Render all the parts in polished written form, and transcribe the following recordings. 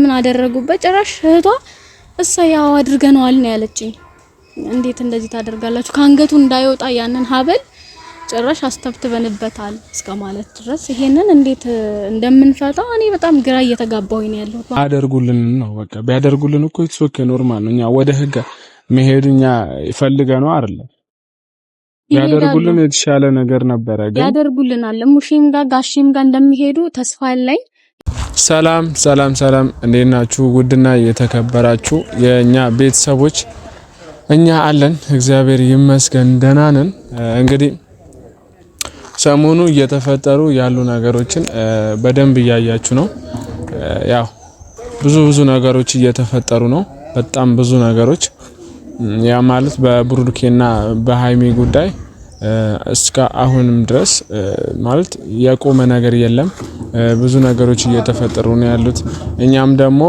ምን አደረጉበት ጭራሽ እህቷ ያው አድርገናል ነው ያለችኝ። እንዴት እንደዚህ ታደርጋላችሁ ካንገቱ እንዳይወጣ ያንን ሀብል ጭራሽ አስተብትበንበታል እስከማለት ድረስ ይሄንን እንዴት እንደምንፈታው እኔ በጣም ግራ እየተጋባሁኝ ነው ያለው። አደርጉልን ነው በቃ ቢያደርጉልን እኮ ኦኬ ኖርማል ነው። እኛ ወደ ህግ መሄድኛ ይፈልገናል አይደል? ያደርጉልን የተሻለ ነገር ነበረ ግን ያደርጉልናል። ሙሽም ጋር ጋሽም ጋር እንደሚሄዱ ተስፋ አለኝ። ሰላም ሰላም ሰላም፣ እንዴት ናችሁ? ውድና የተከበራችሁ የኛ ቤተሰቦች እኛ አለን እግዚአብሔር ይመስገን ደህና ነን። እንግዲህ ሰሞኑ እየተፈጠሩ ያሉ ነገሮችን በደንብ እያያችሁ ነው። ያው ብዙ ነገሮች እየተፈጠሩ ነው። በጣም ብዙ ነገሮች ያ ማለት በብሩኬና በሃይሚ ጉዳይ እስከ አሁንም ድረስ ማለት የቆመ ነገር የለም። ብዙ ነገሮች እየተፈጠሩ ነው ያሉት። እኛም ደግሞ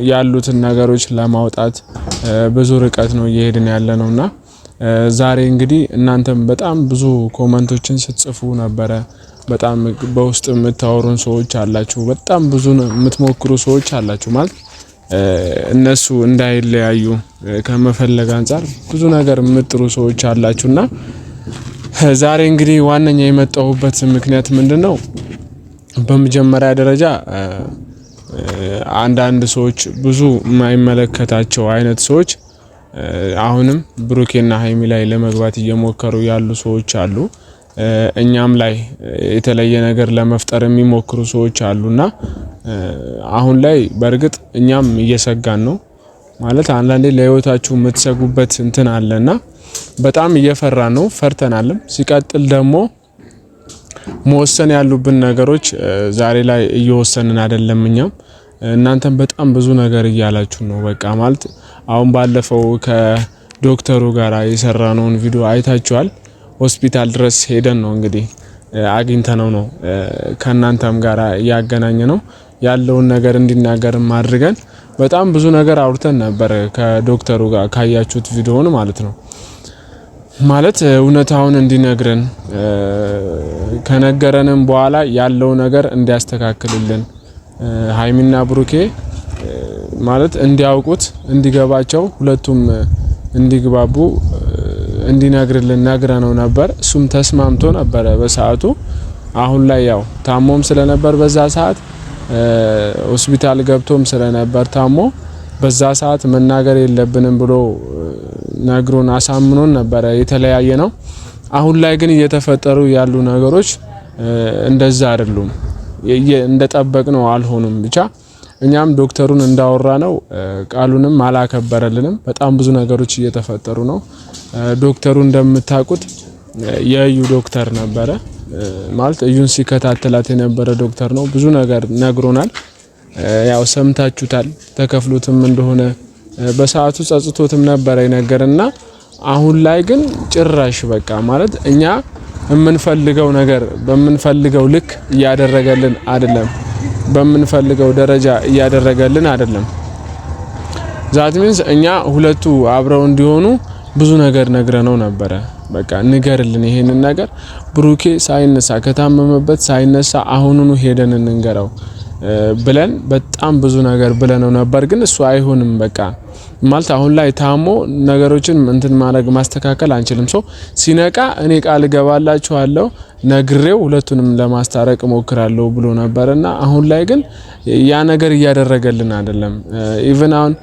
ያሉትን ነገሮች ለማውጣት ብዙ ርቀት ነው እየሄድን ያለነውና ዛሬ እንግዲህ እናንተም በጣም ብዙ ኮሜንቶችን ስትጽፉ ነበረ። በጣም በውስጥ የምታወሩን ሰዎች አላችሁ። በጣም ብዙ የምትሞክሩ ሰዎች አላችሁ ማለት እነሱ እንዳይለያዩ ከመፈለግ አንፃር ብዙ ነገር የምጥሩ ሰዎች አላችሁና ዛሬ እንግዲህ ዋነኛ የመጣሁበት ምክንያት ምንድነው? በመጀመሪያ ደረጃ አንዳንድ ሰዎች ብዙ የማይመለከታቸው አይነት ሰዎች አሁንም ብሩኬና ሃይሚ ላይ ለመግባት እየሞከሩ ያሉ ሰዎች አሉ። እኛም ላይ የተለየ ነገር ለመፍጠር የሚሞክሩ ሰዎች አሉና አሁን ላይ በርግጥ እኛም እየሰጋን ነው ማለት አንዳንዴ ለህይወታችሁ የምትሰጉበት እንትን አለና በጣም እየፈራን ነው፣ ፈርተናልም። ሲቀጥል ደግሞ መወሰን ያሉብን ነገሮች ዛሬ ላይ እየወሰንን አይደለም። እኛም እናንተም በጣም ብዙ ነገር እያላችሁ ነው። በቃ ማለት አሁን ባለፈው ከዶክተሩ ጋር የሰራነውን ቪዲዮ አይታችኋል። ሆስፒታል ድረስ ሄደን ነው እንግዲህ አግኝተነው ነው ከናንተም ጋር ያገናኘ ነው ያለውን ነገር እንዲናገር ማድረገን በጣም ብዙ ነገር አውርተን ነበር ከዶክተሩ ጋር ካያችሁት ቪዲዮውን ማለት ነው። ማለት እውነታውን እንዲነግረን ከነገረንም በኋላ ያለው ነገር እንዲያስተካክልልን ሃይሚና ብሩኬ ማለት እንዲያውቁት እንዲገባቸው ሁለቱም እንዲግባቡ እንዲነግርልን ነግረነው ነበር። እሱም ተስማምቶ ነበር በሰዓቱ። አሁን ላይ ያው ታሞም ስለነበር በዛ ሰዓት ሆስፒታል ገብቶም ስለነበር ታሞ በዛ ሰዓት መናገር የለብንም ብሎ ነግሮን አሳምኖን ነበር የተለያየ ነው። አሁን ላይ ግን እየተፈጠሩ ያሉ ነገሮች እንደዛ አይደሉም፣ እንደጠበቅነው አልሆኑም። ብቻ እኛም ዶክተሩን እንዳወራ ነው ቃሉንም አላከበረልንም። በጣም ብዙ ነገሮች እየተፈጠሩ ነው። ዶክተሩ እንደምታውቁት የዩ ዶክተር ነበረ ማለት እዩን ሲከታተላት የነበረ ዶክተር ነው። ብዙ ነገር ነግሮናል። ያው ሰምታችሁታል። ተከፍሎትም እንደሆነ በሰዓቱ ጸጽቶትም ነበር ይነገርና አሁን ላይ ግን ጭራሽ በቃ ማለት እኛ የምንፈልገው ነገር በምንፈልገው ልክ እያደረገልን አይደለም፣ በምንፈልገው ደረጃ እያደረገልን አይደለም። ዛት ሚንስ እኛ ሁለቱ አብረው እንዲሆኑ ብዙ ነገር ነግረነው ነበረ። በቃ ንገርልን ይሄንን ነገር ብሩኬ ሳይነሳ ከታመመበት ሳይነሳ አሁኑኑ ሄደን እንንገረው ብለን በጣም ብዙ ነገር ብለነው ነበር። ግን እሱ አይሆንም በቃ ማለት አሁን ላይ ታሞ ነገሮችን እንትን ማድረግ ማስተካከል አንችልም። ሲነቃ እኔ ቃል ገባላችኋለሁ ነግሬው ሁለቱንም ለማስታረቅ ሞክራለሁ ብሎ ነበርና አሁን ላይ ግን ያ ነገር እያደረገልን አይደለም። ኢቭን አሁን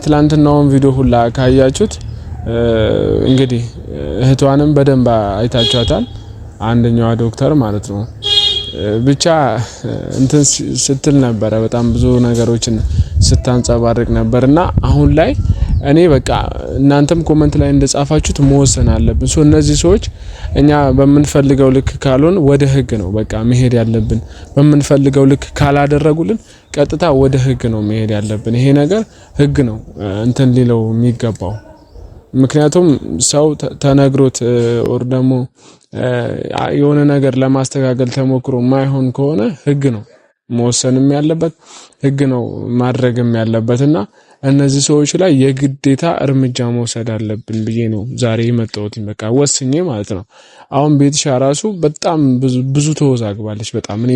ትላንትናውን ቪዲዮ ሁላ ካያችሁት እንግዲህ እህቷንም በደንብ አይታችኋታል። አንደኛዋ ዶክተር ማለት ነው። ብቻ እንትን ስትል ነበረ በጣም ብዙ ነገሮችን ስታንጸባርቅ ነበርና አሁን ላይ እኔ በቃ እናንተም ኮሜንት ላይ እንደጻፋችሁት መወሰን አለብን። እነዚህ ሰዎች እኛ በመንፈልገው ልክ ካልሆን ወደ ህግ ነው በቃ መሄድ ያለብን። በመንፈልገው ልክ ካላደረጉልን ቀጥታ ወደ ህግ ነው መሄድ ያለብን። ይሄ ነገር ህግ ነው እንትን ሊለው የሚገባው። ምክንያቱም ሰው ተነግሮት ወር ደግሞ የሆነ ነገር ለማስተካከል ተሞክሮ ማይሆን ከሆነ ህግ ነው መወሰንም ያለበት ህግ ነው ማድረግም ያለበትና እነዚህ ሰዎች ላይ የግዴታ እርምጃ መውሰድ አለብን ብዬ ነው ዛሬ የመጣሁት። በቃ ወስኜ ማለት ነው። አሁን ቤትሻ ራሱ በጣም ብዙ ተወዛግባለች። በጣም እኔ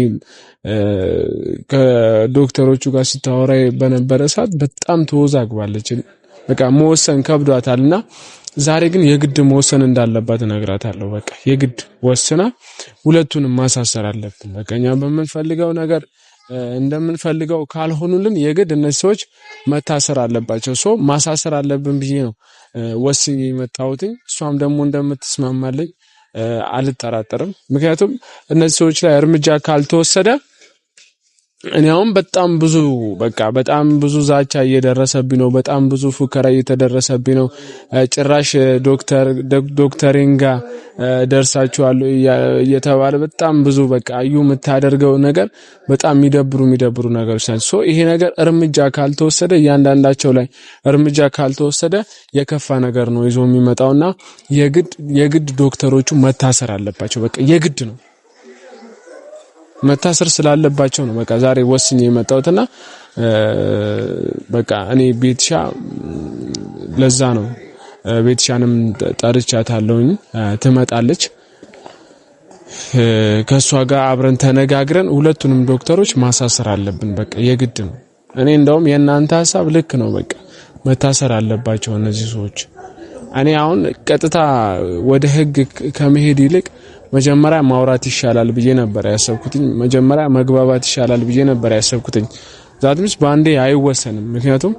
ከዶክተሮቹ ጋር ስታወራ በነበረ ሰዓት በጣም ተወዛግባለች። በቃ መወሰን ከብዷታልና ዛሬ ግን የግድ መወሰን እንዳለባት እነግራታለሁ። በቃ የግድ ወስና ሁለቱንም ማሳሰር አለብን። በቃ እኛ በምንፈልገው ነገር እንደምንፈልገው ካልሆኑልን የግድ እነዚህ ሰዎች መታሰር አለባቸው። ማሳሰር አለብን ብዬ ነው ወስኜ የመጣሁት። እሷም ደግሞ እንደምትስማማልኝ አልጠራጠርም። ምክንያቱም እነዚህ ሰዎች ላይ እርምጃ ካልተወሰደ እኔ አሁን በጣም ብዙ ዛቻ እየደረሰብኝ ነው። በጣም ብዙ ፉከራ እየተደረሰብኝ ነው። ጭራሽ ዶክተሪን ጋር ደርሳችኋል እየተባለ በጣም ብዙ በቃ እዩ የምታደርገው ነገር በጣም የሚደብሩ ነገሮች ናቸው። ይሄ ነገር እርምጃ ካልተወሰደ እያንዳንዳቸው ላይ እርምጃ ካልተወሰደ የከፋ ነገር ነው ይዞ የሚመጣውና የግድ ዶክተሮቹ መታሰር አለባቸው። በቃ የግድ ነው መታሰር ስላለባቸው ነው። በቃ ዛሬ ወስኜ የመጣሁትና በቃ እኔ ቤትሻ ለዛ ነው ቤትሻንም ጠርቻታለሁኝ። ትመጣለች። ከሷ ጋር አብረን ተነጋግረን ሁለቱንም ዶክተሮች ማሳሰር አለብን። በቃ የግድ ነው። እኔ እንደውም የእናንተ ሐሳብ ልክ ነው። በቃ መታሰር አለባቸው እነዚህ ሰዎች። እኔ አሁን ቀጥታ ወደ ህግ ከመሄድ ይልቅ መጀመሪያ ማውራት ይሻላል ብዬ ነበር ያሰብኩትኝ። መጀመሪያ መግባባት ይሻላል ብዬ ነበር ያሰብኩትኝ። ዛትምስ ባንዴ አይወሰንም። ምክንያቱም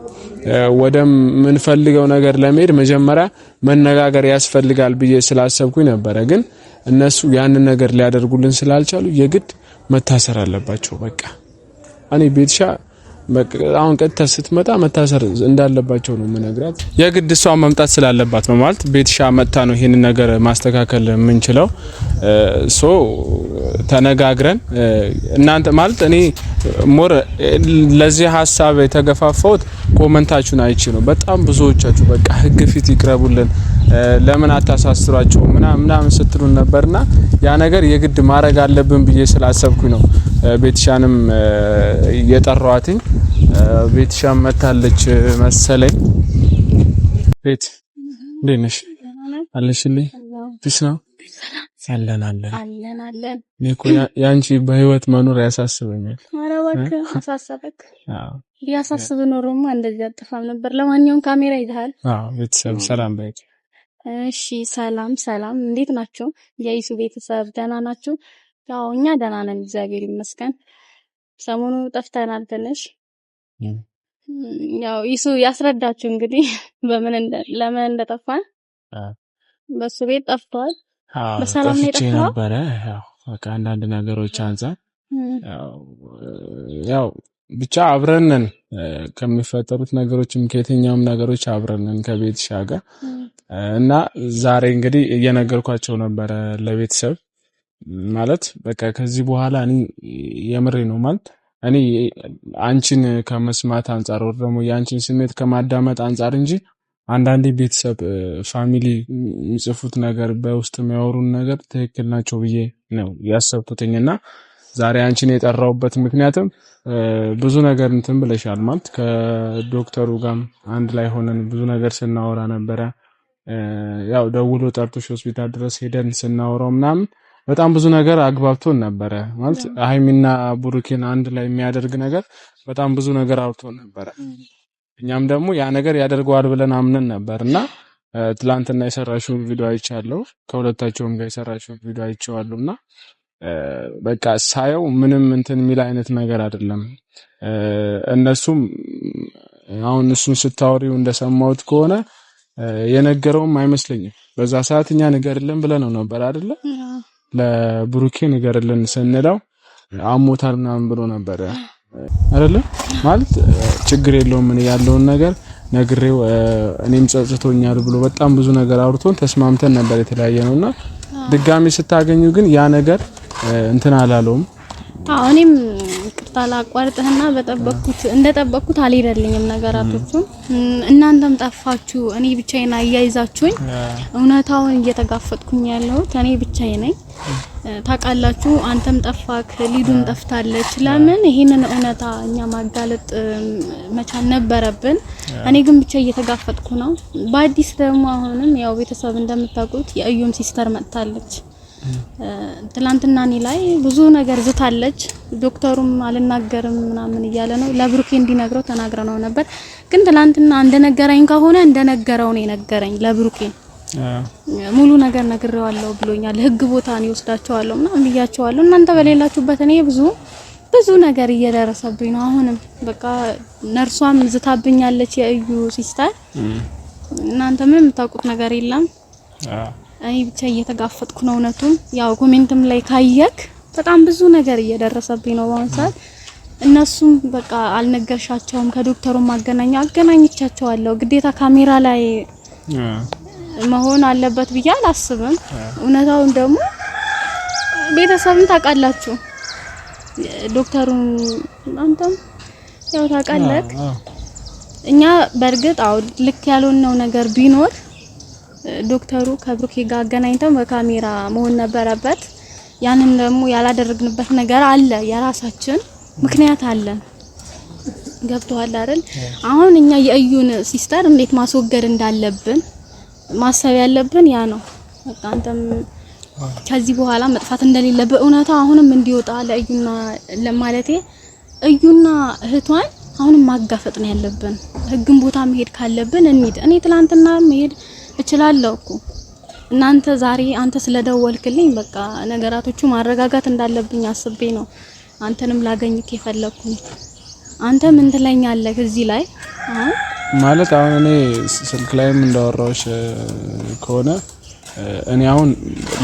ወደ ምን ፈልገው ነገር ለመሄድ መጀመሪያ መነጋገር ያስፈልጋል ብዬ ስላሰብኩኝ ነበር። ግን እነሱ ያንን ነገር ሊያደርጉልን ስላልቻሉ የግድ መታሰር አለባቸው። በቃ እኔ ቤትሻ አሁን ቀጥታ ስትመጣ መታሰር እንዳለባቸው ነው የምነግራት። የግድ እሷ መምጣት ስላለባት ነው ማለት ቤትሻ መጣ ነው ይሄን ነገር ማስተካከል የምንችለው። ተነጋግረን እናንተ ማለት እኔ ሞር ለዚህ ሐሳብ የተገፋፋሁት ኮመንታችሁን አይቼ ነው። በጣም ብዙዎቻችሁ በቃ ህግ ፊት ይቅረቡልን ለምን አታሳስሯቸው ምናምን ስትሉን ነበርና ያ ነገር የግድ ማድረግ አለብን ብዬ ስላሰብኩኝ ነው ቤትሻንም የጠራዋትኝ። ቤትሻም መታለች መሰለኝ። ቤት እንዴት ነሽ? አለሽልኝ? ፒስ ነው አለን። እኔ እኮ ያንቺ በህይወት መኖር ያሳስበኛል። ኧረ እባክህ አሳሰበክ? አዎ ያሳስብ ኖሮማ እንደዚህ አጥፋም ነበር። ለማንኛውም ካሜራ ይዘሃል? አዎ ቤተሰብ ሰላም በይ። እሺ ሰላም፣ እንዴት ናችሁ? የይሱ ቤተሰብ ደህና ናችሁ? ያው እኛ ደህና ነን እግዚአብሔር ይመስገን። ሰሞኑ ጠፍተናል ትንሽ። ያው ይሱ ያስረዳችሁ እንግዲህ ለምን እንደጠፋን። በሱ ቤት ጠፍቷል። በሰላም ነው የጠፋው ነበር። በቃ አንዳንድ ነገሮች አንፃር ያው ብቻ አብረን ነን። ከሚፈጠሩት ነገሮችም ከየትኛውም ነገሮች አብረን ነን ከቤትሻ ጋር እና ዛሬ እንግዲህ እየነገርኳቸው ነበረ ለቤተሰብ ማለት በቃ ከዚህ በኋላ እኔ የምሬ ነው ማለት እኔ አንቺን ከመስማት አንፃር ወር ደግሞ የአንቺን ስሜት ከማዳመጥ አንፃር እንጂ አንዳንዴ ቤተሰብ ፋሚሊ የሚጽፉት ነገር በውስጥ የሚያወሩን ነገር ትክክል ናቸው ብዬ ነው ያሰብኩትኝና ዛሬ አንቺን የጠራውበት ምክንያቱም ብዙ ነገር እንትን ብለሻል ማለት ከዶክተሩ ጋር አንድ ላይ ሆነን ብዙ ነገር ስናወራ ነበረ። ያው ደውሎ ጠርቶሽ ሆስፒታል ድረስ ሄደን ስናወራው ምናምን በጣም ብዙ ነገር አግባብቶን ነበረ ማለት ሃይሚና ብሩኬን አንድ ላይ የሚያደርግ ነገር በጣም ብዙ ነገር አውርቶን ነበረ። እኛም ደግሞ ያ ነገር ያደርገዋል ብለን አምነን ነበርና ትላንትና የሰራሽውን ቪዲዮ አይቻለሁ። ከሁለታቸውም ጋር የሰራሽውን ቪዲዮ አይቼዋለሁና በቃ ሳየው ምንም እንትን የሚል አይነት ነገር አይደለም። እነሱም አሁን እሱን ስታወሪው እንደሰማሁት ከሆነ የነገረውም አይመስለኝም። በዛ ሰዓት እኛ ንገርልን ብለነው ነበር አይደለ? ለብሩኬ ንገርልን ስንለው አሞታል ምናምን ብሎ ነበር አይደለ? ማለት ችግር የለውም ምን ያለውን ነገር ነግሬው እኔም ጸጽቶኛል ብሎ በጣም ብዙ ነገር አውርቶን ተስማምተን ነበር የተለያየ ነውና ድጋሚ ስታገኙ ግን ያ ነገር እንትን አላለውም። አዎ እኔም ይቅርታ ይቅርታ ላቋርጥህና በጠበቅኩት እንደጠበቅኩት አልሄደልኝም ነገራቶቹ። እናንተም ጠፋችሁ፣ እኔ ብቻዬን አያይዛችሁኝ እውነታውን እየተጋፈጥኩኝ ያለሁት እኔ ብቻዬን ነኝ። ታውቃላችሁ፣ አንተም ጠፋክ፣ ሊዱም ጠፍታለች። ለምን ይሄንን እውነታ እኛ ማጋለጥ መቻል ነበረብን። እኔ ግን ብቻ እየተጋፈጥኩ ነው። በአዲስ ደግሞ አሁንም ያው ቤተሰብ እንደምታውቁት የእዩም ሲስተር መጥታለች። ትላንትና እኔ ላይ ብዙ ነገር ዝታለች። ዶክተሩም አልናገርም ምናምን እያለ ነው። ለብሩኬ እንዲነግረው ተናግረነው ነበር። ግን ትላንትና እንደነገረኝ ከሆነ እንደነገረው ነው የነገረኝ ለብሩኬ ሙሉ ነገር ነግሬዋለሁ ብሎኛል። ህግ ቦታ ነው ይወስዳቸዋለሁ እና ብያቸዋለሁ። እናንተ በሌላችሁበት እኔ ብዙ ነገር እየደረሰብኝ ነው። አሁንም በቃ ነርሷም ዝታብኛለች የእዩ ሲስተር። እናንተ ምንም የምታውቁት ነገር የለም። እኔ ብቻ እየተጋፈጥኩ ነው እውነቱን። ያው ኮሜንትም ላይ ካየክ በጣም ብዙ ነገር እየደረሰብኝ ነው በአሁን ሰዓት። እነሱም በቃ አልነገርሻቸውም ከዶክተሩም አገናኝቻቸዋለሁ። ግዴታ ካሜራ ላይ መሆን አለበት ብዬ አላስብም። እውነታውን ደግሞ ቤተሰብን ታውቃላችሁ። ዶክተሩን አንተም ያው ታውቃለህ። እኛ በእርግጥ ልክ ያልሆነው ነገር ቢኖር ዶክተሩ ከብሩኬ ጋር አገናኝተን በካሜራ መሆን ነበረበት። ያንን ደግሞ ያላደረግንበት ነገር አለ። የራሳችን ምክንያት አለ። ገብቶሃል አይደል? አሁን እኛ የእዩን ሲስተር እንዴት ማስወገድ እንዳለብን ማሰብ ያለብን ያ ነው። በቃ አንተም ከዚህ በኋላ መጥፋት እንደሌለ በእውነታ አሁንም እንዲወጣ ለእዩና ለማለቴ እዩና እህቷን አሁንም ማጋፈጥ ነው ያለብን። ህግን ቦታ መሄድ ካለብን እንሂድ። እኔ ትላንትና መሄድ እችላለሁ እኮ እናንተ ዛሬ አንተ ስለደወልክልኝ በቃ ነገራቶቹ ማረጋጋት እንዳለብኝ አስቤ ነው አንተንም ላገኝክ የፈለኩኝ። አንተ ምን ትለኛለህ እዚህ ላይ? ማለት አሁን እኔ ስልክ ላይም እንዳወራውሽ ከሆነ እኔ አሁን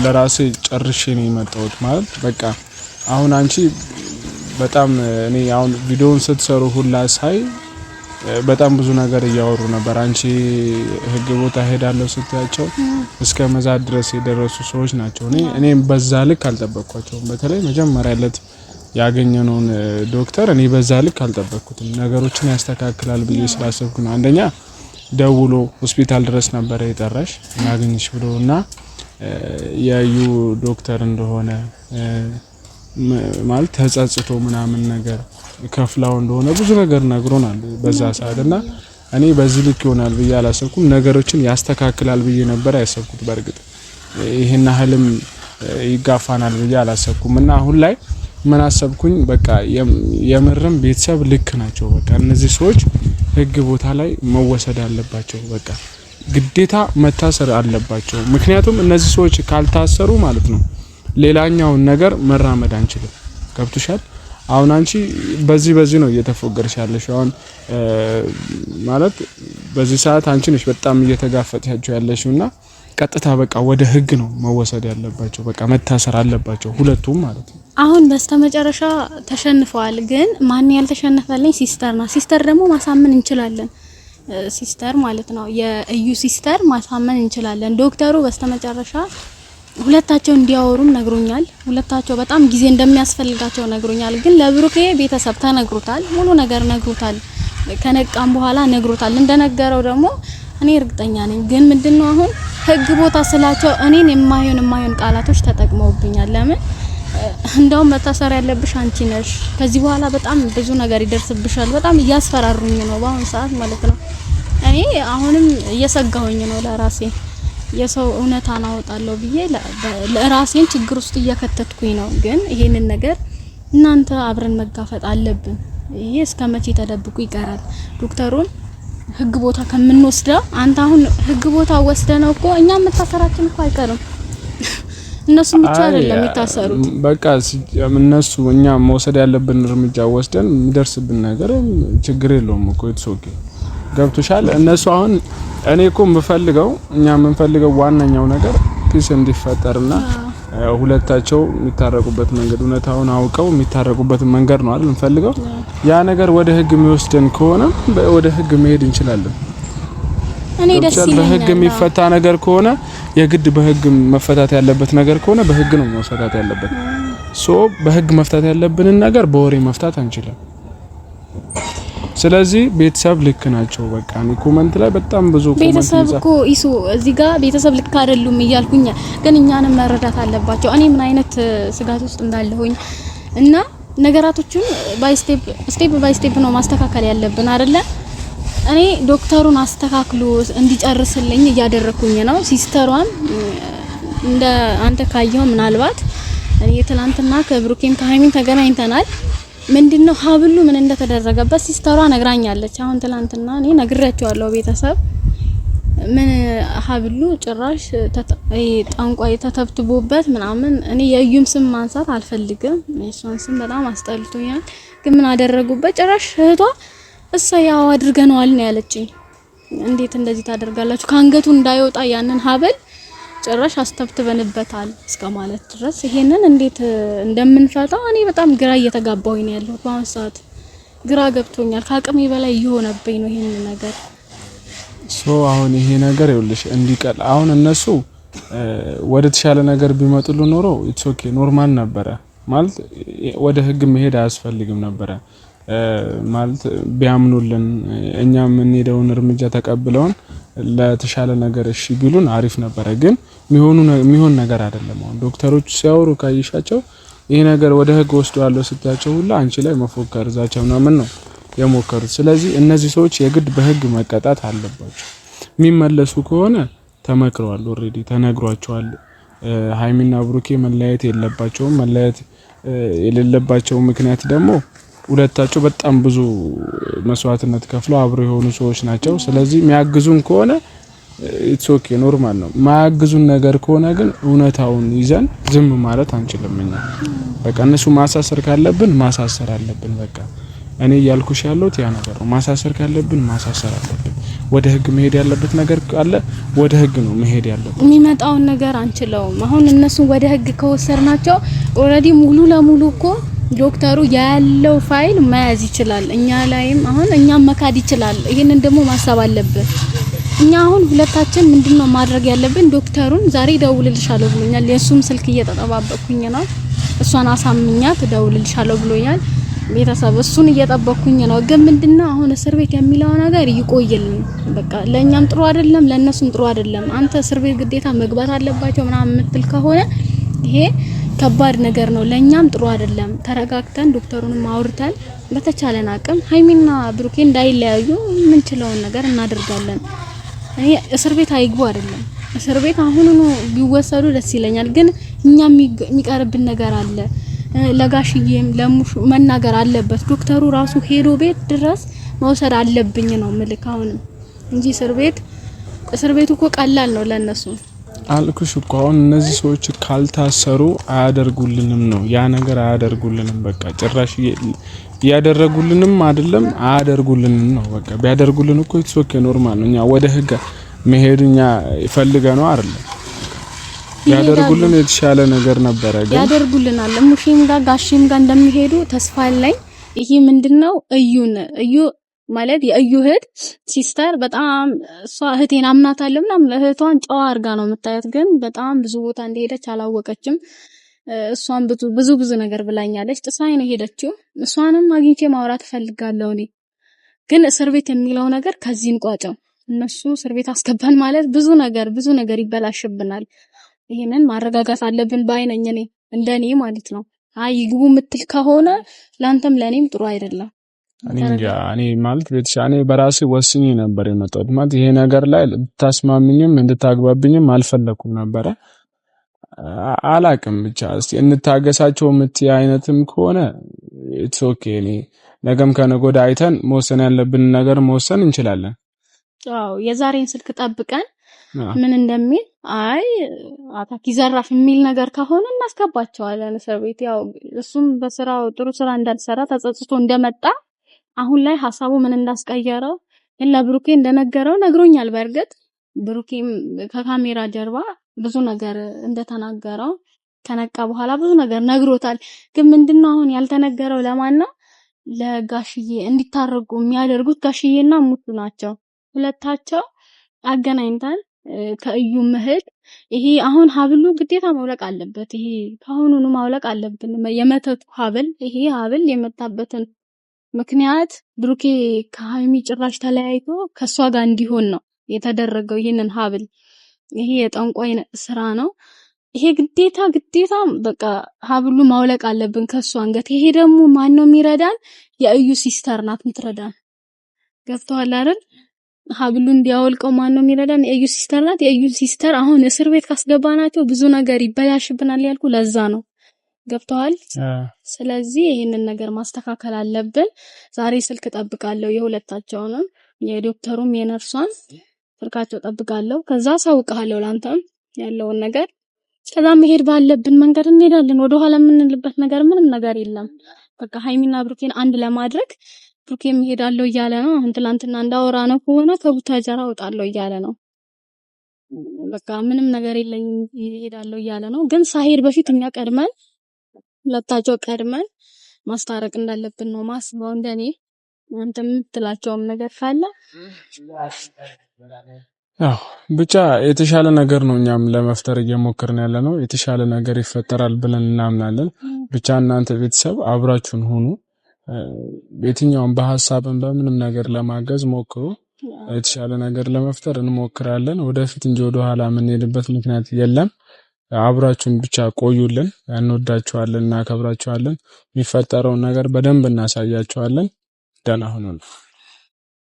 ለራሴ ጨርሼ ነው የመጣሁት። ማለት በቃ አሁን አንቺ በጣም እኔ አሁን ቪዲዮውን ስትሰሩ ሁላ ሳይ በጣም ብዙ ነገር እያወሩ ነበር። አንቺ ህግ ቦታ ሄዳለሁ ስትያቸው እስከ መዛት ድረስ የደረሱ ሰዎች ናቸው። እኔ በዛ ልክ አልጠበቅኳቸውም። በተለይ መጀመሪያ ዕለት ያገኘነውን ዶክተር እኔ በዛ ልክ አልጠበቅኩትም። ነገሮችን ያስተካክላል ብዬ ስላሰብኩ ነው። አንደኛ ደውሎ ሆስፒታል ድረስ ነበር የጠራሽ እናገኝሽ ብሎና የዩ ዶክተር እንደሆነ ማለት ተጸጽቶ ምናምን ነገር ከፍላው እንደሆነ ብዙ ነገር ነግሮናል በዛ ሰዓትና እኔ በዚህ ልክ ይሆናል ብዬ አላሰብኩም። ነገሮችን ያስተካክላል ብዬ ነበር ያሰብኩት። በርግጥ ይሄን ያህልም ይጋፋናል ብዬ አላሰብኩም። እና አሁን ላይ ምን አሰብኩኝ፣ በቃ የምርም ቤተሰብ ልክ ናቸው። በቃ እነዚህ ሰዎች ህግ ቦታ ላይ መወሰድ አለባቸው። በቃ ግዴታ መታሰር አለባቸው። ምክንያቱም እነዚህ ሰዎች ካልታሰሩ ማለት ነው ሌላኛውን ነገር መራመድ አንችልም። ገብቶሻል? አሁን አንቺ በዚህ ነው እየተፎገርሽ ያለሽ። አሁን ማለት በዚህ ሰዓት አንቺ ነሽ በጣም እየተጋፈጥያቸው ያለሽውና ቀጥታ በቃ ወደ ህግ ነው መወሰድ ያለባቸው። በቃ መታሰር አለባቸው ሁለቱም ማለት ነው። አሁን በስተመጨረሻ ተሸንፈዋል። ግን ማን ያልተሸነፈልኝ ሲስተርና ሲስተር ደግሞ ማሳመን እንችላለን። ሲስተር ማለት ነው የእዩ ሲስተር ማሳመን እንችላለን። ዶክተሩ በስተመጨረሻ ሁለታቸው እንዲያወሩም ነግሮኛል። ሁለታቸው በጣም ጊዜ እንደሚያስፈልጋቸው ነግሮኛል። ግን ለብሩኬ ቤተሰብ ተነግሮታል፣ ሙሉ ነገር ነግሮታል። ከነቃም በኋላ ነግሮታል። እንደነገረው ደግሞ እኔ እርግጠኛ ነኝ። ግን ምንድነው አሁን ህግ ቦታ ስላቸው እኔን የማይሆን ቃላቶች ተጠቅመውብኛል። ለምን እንደውም መታሰር ያለብሽ አንቺ ነሽ፣ ከዚህ በኋላ በጣም ብዙ ነገር ይደርስብሻል። በጣም እያስፈራሩኝ ነው በአሁን ሰዓት ማለት ነው። እኔ አሁንም እየሰጋሁኝ ነው ለራሴ። የሰው እውነታን አወጣለሁ ብዬ ለራሴን ችግር ውስጥ እየከተትኩኝ ነው። ግን ይሄንን ነገር እናንተ አብረን መጋፈጥ አለብን። ይሄ እስከመቼ ተደብቁ ይቀራል? ዶክተሩን ህግ ቦታ ከምንወስደው አንተ አሁን ህግ ቦታ ወስደነው እኮ እኛም መታሰራችን እኮ አይቀርም። እነሱ ብቻ አይደለም የሚታሰሩት። በቃ እነሱ እኛ መውሰድ ያለብን እርምጃ ወስደን የሚደርስብን ነገር ችግር የለውም እኮ የተሶኬ ገብቶሻል። እነሱ አሁን እኔ እኮ የምፈልገው እኛ የምንፈልገው ዋናኛው ነገር ፒስ እንዲፈጠርና ሁለታቸው የሚታረቁበት መንገድ እውነታውን አውቀው የሚታረቁበት መንገድ ነው አይደል እንፈልገው። ያ ነገር ወደ ህግ የሚወስደን ከሆነ ወደ ህግ መሄድ እንችላለን። እኔ ደስ ይለኛል። በህግ የሚፈታ ነገር ከሆነ የግድ በህግ መፈታት ያለበት ነገር ከሆነ በህግ ነው መፈታት ያለበት። በህግ መፍታት ያለብንን ነገር በወሬ መፍታት አንችልም። ስለዚህ ቤተሰብ ልክ ናቸው። በቃ እኔ ኮሜንት ላይ በጣም ብዙ ኮሜንት ቤተሰብ እኮ ኢሱ እዚህ ጋር ቤተሰብ ልክ አይደሉም እያልኩኝ፣ ግን እኛንም መረዳት አለባቸው እኔ ምን አይነት ስጋት ውስጥ እንዳለሁኝ እና ነገራቶችን ስቴፕ ባይ ስቴፕ ነው ማስተካከል ያለብን አይደለ? እኔ ዶክተሩን አስተካክሎ እንዲጨርስልኝ እያደረኩኝ ነው። ሲስተሯን እንደ አንተ ካየው ምናልባት እኔ ትላንትና ከብሩኬም ከሃይሚን ተገናኝተናል። ምንድነው ሀብሉ ምን እንደተደረገበት ሲስተሯ ነግራኛለች። አሁን ትላንትና እኔ ነግሬያቸዋለሁ ቤተሰብ ምን ሀብሉ ጭራሽ ጠንቋይ ተተብትቦበት ምናምን። እኔ የእዩም ስም ማንሳት አልፈልግም፣ እሷን ስም በጣም አስጠልቶኛል። ግን ምን አደረጉበት ጭራሽ እህቷ እሰያው አድርገናል ነው ያለችኝ። እንዴት እንደዚህ ታደርጋላችሁ? ካንገቱ እንዳይወጣ ያንን ሀብል ጭራሽ አስተብትበንበታል እስከማለት ድረስ። ይሄንን እንዴት እንደምንፈታው እኔ በጣም ግራ እየተጋባሁኝ ነው ያለሁት። በአሁን ሰዓት ግራ ገብቶኛል። ከአቅሜ በላይ እየሆነብኝ ነው ይሄን ነገር። አሁን ይሄ ነገር ይኸውልሽ እንዲቀል አሁን እነሱ ወደ ተሻለ ነገር ቢመጡሉ ኖሮ ኢትስ ኦኬ ኖርማል ነበረ ማለት ወደ ህግ መሄድ አያስፈልግም ነበረ ማለት ቢያምኑልን እኛ የምንሄደውን እርምጃ ተቀብለውን ለተሻለ ነገር እሺ ቢሉን አሪፍ ነበረ። ግን የሚሆን ነገር አይደለም። አሁን ዶክተሮች ሲያወሩ ካይሻቸው ይሄ ነገር ወደ ህግ ወስደዋለሁ ስትያቸው ሁላ አንቺ ላይ መፎከር ዛቻው ምናምን ነው የሞከሩት። ስለዚህ እነዚህ ሰዎች የግድ በህግ መቀጣት አለባቸው። የሚመለሱ ከሆነ ተመክረዋል፣ ኦሬዲ ተነግሯቸዋል። ሃይሚና ብሩኬ መለያየት የለባቸውም። መለያየት የሌለባቸው ምክንያት ደግሞ ሁለታቸው በጣም ብዙ መስዋዕትነት ከፍለው አብረው የሆኑ ሰዎች ናቸው። ስለዚህ የሚያግዙን ከሆነ ኢትስ ኦኬ ኖርማል ነው። ማያግዙን ነገር ከሆነ ግን እውነታውን ይዘን ዝም ማለት አንችልም። እኛ በቃ እነሱ ማሳሰር ካለብን ማሳሰር አለብን። በቃ እኔ እያልኩሽ ያለሁት ያ ነገር ነው። ማሳሰር ካለብን ማሳሰር አለብን። ወደ ህግ መሄድ ያለበት ነገር ካለ ወደ ህግ ነው መሄድ ያለበት። የሚመጣውን ነገር አንችለውም። አሁን እነሱ ወደ ህግ ከወሰርናቸው ኦሬዲ ሙሉ ለሙሉ እኮ ዶክተሩ ያለው ፋይል መያዝ ይችላል። እኛ ላይም አሁን እኛም መካድ ይችላል። ይሄንን ደግሞ ማሰብ አለብን። እኛ አሁን ሁለታችን ምንድነው ማድረግ ያለብን? ዶክተሩን ዛሬ ደውልልሻለሁ ብሎኛል። የሱም ስልክ እየተጠባበቅኩኝ ነው። እሷን አሳምኛት ደውልልሻለሁ ብሎኛል። ቤተሰብ እሱን እየጠበቅኩኝ ነው። ግን ምንድነው አሁን እስር ቤት የሚለው ነገር ይቆይልን። በቃ ለኛም ጥሩ አይደለም፣ ለነሱም ጥሩ አይደለም። አንተ እስር ቤት ግዴታ መግባት አለባቸው ምናምን የምትል ከሆነ ይሄ ከባድ ነገር ነው። ለኛም ጥሩ አይደለም። ተረጋግተን ዶክተሩንም አውርተን በተቻለን አቅም ሃይሚና ብሩኬ እንዳይለያዩ ምንችለውን ነገር እናደርጋለን። እኔ እስር ቤት አይግቡ አይደለም፣ እስር ቤት አሁኑኑ ቢወሰዱ ደስ ይለኛል። ግን እኛ የሚቀርብን ነገር አለ። ለጋሽዬም ለሙሽ መናገር አለበት ዶክተሩ ራሱ ሄዶ ቤት ድረስ መውሰድ አለብኝ ነው ምልክ አሁንም እንጂ እስር ቤቱ እኮ ቀላል ነው ለነሱ። አልኩሽ እኮ አሁን እነዚህ ሰዎች ካልታሰሩ አያደርጉልንም ነው ያ ነገር አያደርጉልንም። በቃ ጭራሽ ያደረጉልንም አይደለም አያደርጉልንም ነው። በቃ ቢያደርጉልን እኮ ኢትስ ኦኬ ኖርማል ነው። እኛ ወደ ህግ መሄድኛ ይፈልገ ነው አይደል? ያደርጉልን የተሻለ ነገር ነበረ። ግን ያደርጉልናል። ሙሽም ጋር ጋሽም ጋር እንደሚሄዱ ተስፋ አለኝ። ይሄ ምንድነው እዩ ማለት የእዩ እህት ሲስተር በጣም እሷ እህቴን አምናታለሁ ምናምን እህቷን ጨዋ አርጋ ነው የምታያት። ግን በጣም ብዙ ቦታ እንደሄደች አላወቀችም። እሷን ብዙ ነገር ብላኛለች። ጥሳይ ነው ሄደችው። እሷንም አግኝቼ ማውራት ፈልጋለሁ። እኔ ግን እስር ቤት የሚለው ነገር ከዚህ እንቋጨው። እነሱ እስር ቤት አስገባን ማለት ብዙ ነገር ይበላሽብናል። ይሄንን ማረጋጋት አለብን ባይነኝ እኔ እንደኔ ማለት ነው። አይ ይግቡ ምትል ከሆነ ላንተም ለኔም ጥሩ አይደለም። እኔ ማለት ቤተሻኔ በራሴ ወስኜ ነበር የመጣሁት። ማለት ይሄ ነገር ላይ ልታስማምኝም እንድታግባብኝም አልፈለኩም ነበር። አላቅም ብቻ እስቲ እንታገሳቸው የምትይ አይነትም ከሆነ ኢትስ ኦኬ። እኔ ነገም ከነጎዳ አይተን መወሰን ያለብን ነገር መወሰን እንችላለን። አዎ የዛሬን ስልክ ጠብቀን ምን እንደሚል አታኪ ዘራፍ የሚል ነገር ከሆነ እናስገባቸዋለን እስር ቤት። ያው እሱም በስራው ጥሩ ስራ እንዳልሰራ ተጸጽቶ እንደመጣ አሁን ላይ ሐሳቡ ምን እንዳስቀየረው ለብሩኬ እንደነገረው ነግሮኛል። በርግጥ ብሩኬም ከካሜራ ጀርባ ብዙ ነገር እንደተናገረው ከነቃ በኋላ ብዙ ነገር ነግሮታል። ግን ምንድነው አሁን ያልተነገረው ለማን ነው? ለጋሽዬ እንዲታረቁ የሚያደርጉት ጋሽዬና ሙቱ ናቸው። ሁለታቸው አገናኝታል ከእዩ ምህል ይሄ አሁን ሀብሉ ግዴታ ማውለቅ አለበት። ይሄ ካሁኑኑ ማውለቅ አለብን። የመተቱ ሀብል ይሄ ሀብል የመጣበትን ምክንያት ብሩኬ ከሀይሚ ጭራሽ ተለያይቶ ከሷ ጋር እንዲሆን ነው የተደረገው። ይሄንን ሀብል ይሄ የጠንቋይ ስራ ነው። ይሄ ግዴታ በቃ ሀብሉ ማውለቅ አለብን ከሷ አንገት። ይሄ ደግሞ ማን ነው የሚረዳን? የእዩ ሲስተር ናት የምትረዳን። ገብተዋል አይደል? ሀብሉ እንዲያወልቀው ማን ነው የሚረዳን? የእዩ ሲስተር ናት። የእዩ ሲስተር አሁን እስር ቤት ካስገባናቸው ብዙ ነገር ይበላሽብናል ያልኩ ለዛ ነው። ገብተዋል። ስለዚህ ይሄንን ነገር ማስተካከል አለብን። ዛሬ ስልክ ጠብቃለሁ፣ የሁለታቸውንም የዶክተሩም የነርሷን ስልካቸው ጠብቃለሁ። ከዛ ሳውቃለሁ ላንተም ያለውን ነገር። ከዛ መሄድ ባለብን መንገድ እንሄዳለን። ወደ ኋላ የምንልበት ነገር ምንም ነገር የለም። በቃ ሀይሚና ብሩኬን አንድ ለማድረግ ብሩኬም እሄዳለሁ እያለ ነው። አሁን ትላንትና እንዳወራ ነው ከሆነ ከቡታጀራ እወጣለሁ እያለ ነው። በቃ ምንም ነገር የለኝም እሄዳለሁ እያለ ነው። ግን ሳይሄድ በፊት እኛ ቀድመን ሁለታቸው ቀድመን ማስታረቅ እንዳለብን ነው ማስበው እንደኔ። አንተ የምትላቸውም ነገር ካለ ያው ብቻ የተሻለ ነገር ነው እኛም ለመፍጠር እየሞከርን ያለ ነው። የተሻለ ነገር ይፈጠራል ብለን እናምናለን። ብቻ እናንተ ቤተሰብ አብራችሁን ሁኑ። የትኛውም በሐሳብም በምንም ነገር ለማገዝ ሞክሩ። የተሻለ ነገር ለመፍጠር እንሞክራለን ወደፊት እንጂ ወደ ኋላ የምንሄድበት ምክንያት የለም። አብራችሁን ብቻ ቆዩልን። እንወዳችኋለን፣ እናከብራችኋለን። የሚፈጠረውን ነገር በደንብ እናሳያችኋለን። ደህና ሁኑ።